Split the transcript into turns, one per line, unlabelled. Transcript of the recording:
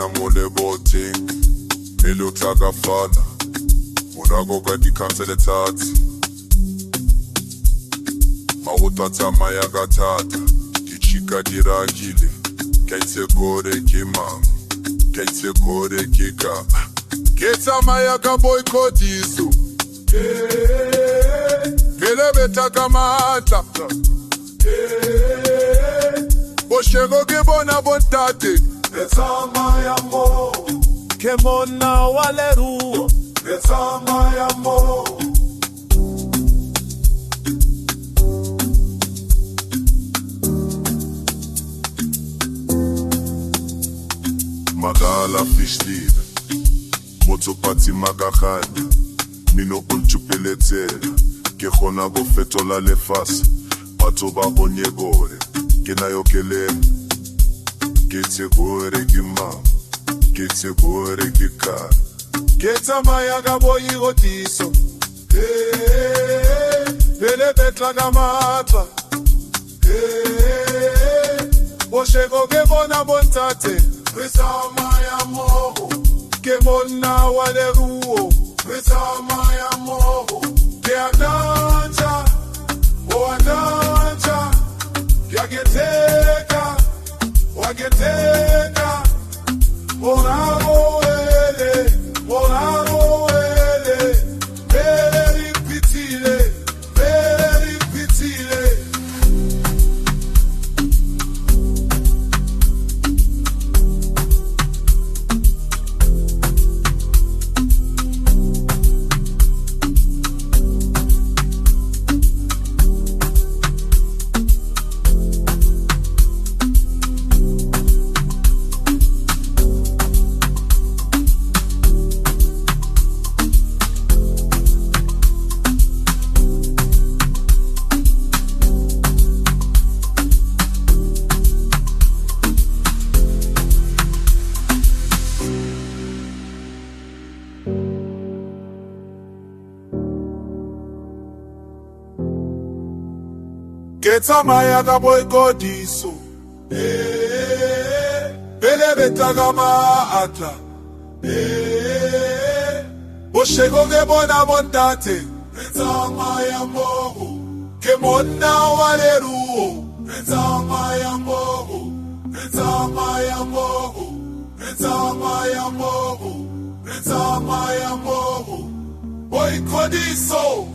na mole boting Elokla kafana Monago kwa di kansele tati Mawutata maya gatata Dichika diragile Kaitse kore kimam Kaitse kore kika Keta maya ka boykotisu Kele beta kamata Boshego ke bona bontate
Betama ya mo
Kemona waleru
Betama ya mo
Magala fish leave Moto pati magakanya Nino punchupeletela Ke khona go fetola lefase Batho ba bonye gore Ke na yo kelele Ke tse gore ke mama Ke tse gore ke ka
Keta maya ka boyikotiso Bele betla kamata Boshego ke bona bontate Betama ya mo Ke mona waleruo Betama ya mo Ke ananja O ananja Yageteka Wageteka Moraro ele Moraro ele Very pitile Very pitile Keta maya ka boykotiso Bele beta kama atla Boshego ke bona bontate Betama ya mo Ke mona waleruo Betama ya mo Betama ya mo Betama ya mo Betama ya mo Boykotiso